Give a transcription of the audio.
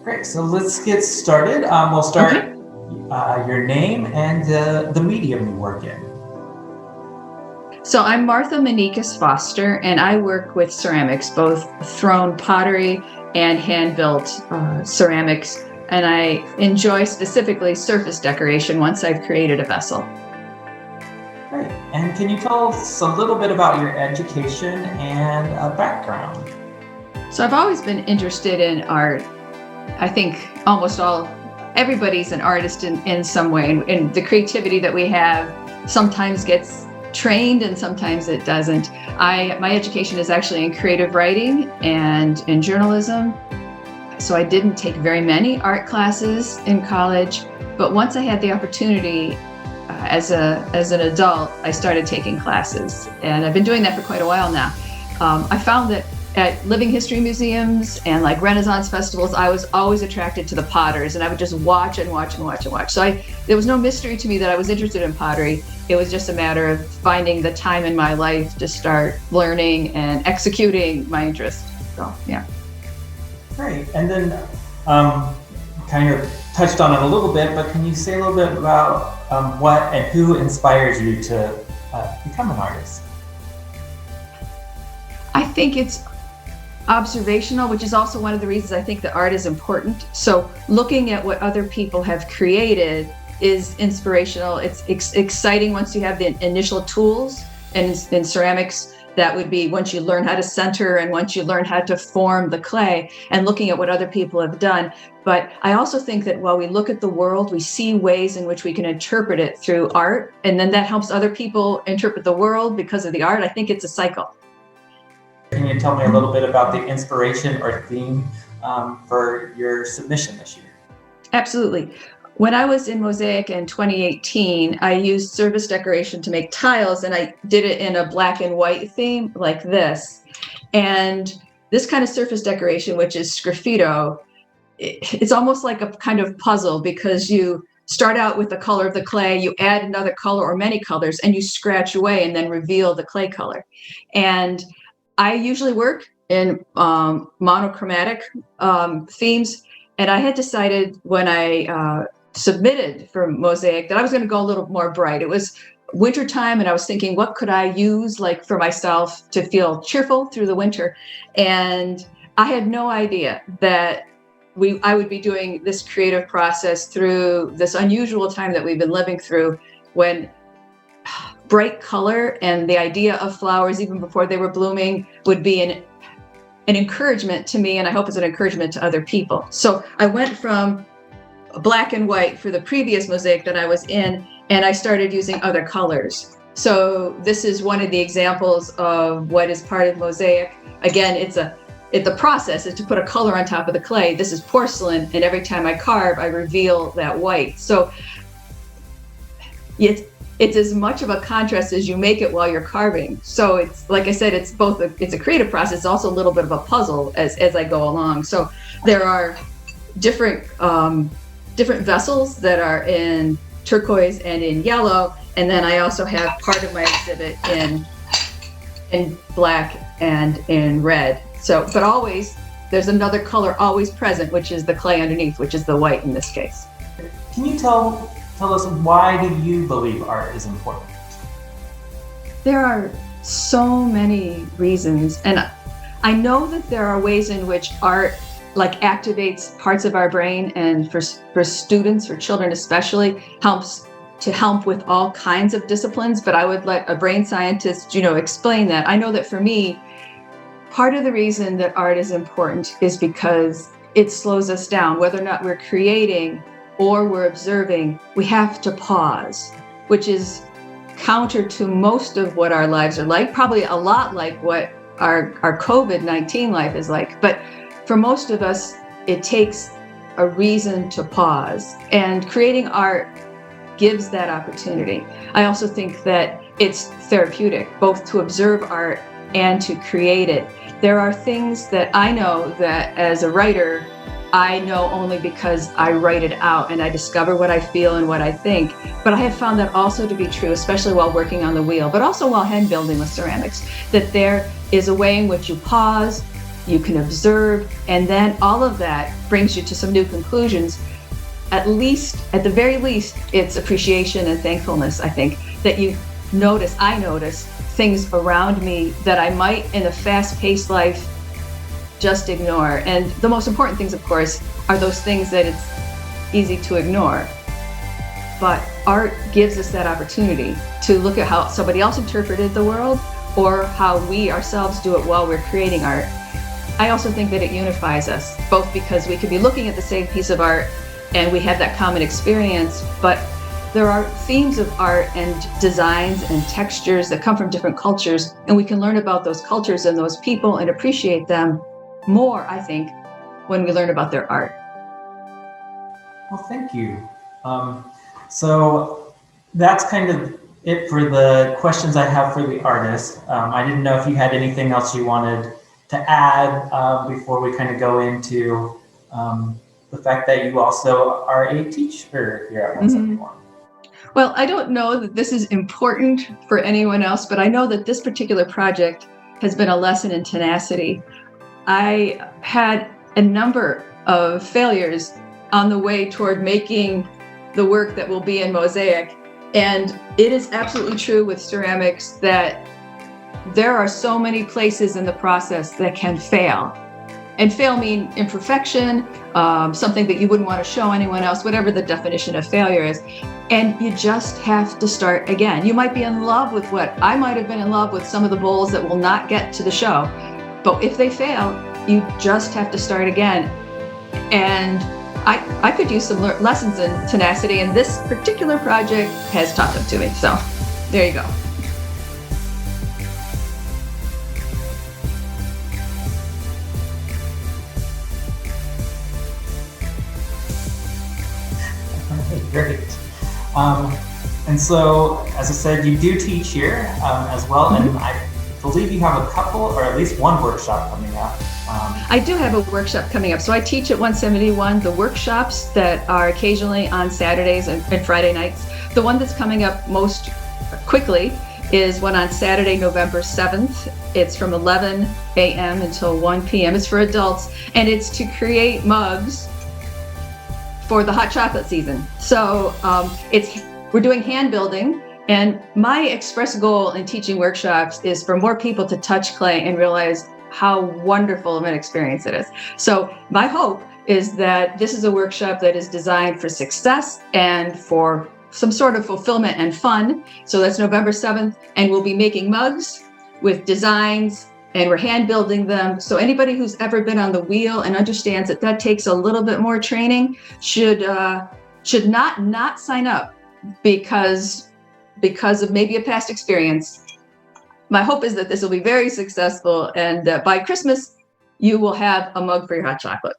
Great. So let's get started. We'll start your name and the medium you work in. So I'm Martha Manikas-Foster, and I work with ceramics, both thrown pottery and hand-built ceramics. And I enjoy specifically surface decoration once I've created a vessel. Great. And can you tell us a little bit about your education and background? So I've always been interested in art. I think everybody's an artist in some way, and the creativity that we have sometimes gets trained and sometimes it doesn't. My education is actually in creative writing and in journalism. So I didn't take very many art classes in college, but once I had the opportunity as an adult, I started taking classes, and I've been doing that for quite a while now. I found that at living history museums and like Renaissance festivals, I was always attracted to the potters, and I would just watch and watch and watch and watch. So there was no mystery to me that I was interested in pottery. It was just a matter of finding the time in my life to start learning and executing my interest. So, yeah. Great. And then kind of touched on it a little bit, but can you say a little bit about what and who inspires you to become an artist? I think it's observational, which is also one of the reasons I think that art is important. So looking at what other people have created is inspirational. It's exciting once you have the initial tools. And in ceramics, that would be once you learn how to center and once you learn how to form the clay and looking at what other people have done. But I also think that while we look at the world, we see ways in which we can interpret it through art. And then that helps other people interpret the world because of the art. I think it's a cycle. Can you tell me a little bit about the inspiration or theme for your submission this year? Absolutely. When I was in MOSAIC in 2018, I used surface decoration to make tiles, and I did it in a black and white theme like this. And this kind of surface decoration, which is sgraffito, it's almost like a kind of puzzle, because you start out with the color of the clay, you add another color or many colors, and you scratch away and then reveal the clay color. And I usually work in monochromatic themes, and I had decided when I submitted for MOSAIC that I was going to go a little more bright. It was wintertime, and I was thinking, what could I use like for myself to feel cheerful through the winter? And I had no idea that I would be doing this creative process through this unusual time that we've been living through, when bright color and the idea of flowers even before they were blooming would be an encouragement to me, and I hope it's an encouragement to other people. So I went from black and white for the previous MOSAIC that I was in, and I started using other colors. So this is one of the examples of what is part of MOSAIC. Again, the process is to put a color on top of the clay. This is porcelain, and every time I carve, I reveal that white. So it's as much of a contrast as you make it while you're carving. So it's, like I said, it's both it's a creative process. It's also a little bit of a puzzle as I go along. So there are different vessels that are in turquoise and in yellow, and then I also have part of my exhibit in black and in red. So, but always there's another color always present, which is the clay underneath, which is the white in this case. Can you tell us, why do you believe art is important? There are so many reasons, and I know that there are ways in which art like activates parts of our brain, and for students, for children especially, help with all kinds of disciplines. But I would let a brain scientist, explain that. I know that for me, part of the reason that art is important is because it slows us down. Whether or not we're creating or we're observing, we have to pause, which is counter to most of what our lives are like, probably a lot like what our COVID-19 life is like. But for most of us, it takes a reason to pause, and creating art gives that opportunity. I also think that it's therapeutic, both to observe art and to create it. There are things that I know that as a writer, I know only because I write it out and I discover what I feel and what I think. But I have found that also to be true, especially while working on the wheel, but also while hand building with ceramics, that there is a way in which you pause, you can observe, and then all of that brings you to some new conclusions. At the very least, it's appreciation and thankfulness, I think, that I notice things around me that I might in a fast-paced life just ignore. And the most important things, of course, are those things that it's easy to ignore. But art gives us that opportunity to look at how somebody else interpreted the world or how we ourselves do it while we're creating art. I also think that it unifies us, both because we could be looking at the same piece of art and we have that common experience, but there are themes of art and designs and textures that come from different cultures, and we can learn about those cultures and those people and appreciate them more, I think, when we learn about their art. Well, thank you. So that's kind of it for the questions I have for the artist. I didn't know if you had anything else you wanted to add before we kind of go into the fact that you also are a teacher here at 171. Well, I don't know that this is important for anyone else, but I know that this particular project has been a lesson in tenacity. I had a number of failures on the way toward making the work that will be in MOSAIC. And it is absolutely true with ceramics that there are so many places in the process that can fail. And fail mean imperfection, something that you wouldn't want to show anyone else, whatever the definition of failure is. And you just have to start again. You might be in love with I might have been in love with some of the bowls that will not get to the show. But if they fail, you just have to start again. And I could use some lessons in tenacity, and this particular project has taught them to me. So there you go. Great. And so, as I said, you do teach here as well, and I believe you have a couple, or at least one workshop coming up. I do have a workshop coming up. So I teach at 171 the workshops that are occasionally on Saturdays and Friday nights. The one that's coming up most quickly is one on Saturday, November 7th. It's from 11 a.m. until 1 p.m. It's for adults, and it's to create mugs for the hot chocolate season. So we're doing hand building, and my express goal in teaching workshops is for more people to touch clay and realize how wonderful of an experience it is. So my hope is that this is a workshop that is designed for success and for some sort of fulfillment and fun. So that's November 7th, and we'll be making mugs with designs, and we're hand building them. So anybody who's ever been on the wheel and understands that takes a little bit more training should not sign up because of maybe a past experience. My hope is that this will be very successful, and by Christmas, you will have a mug for your hot chocolate.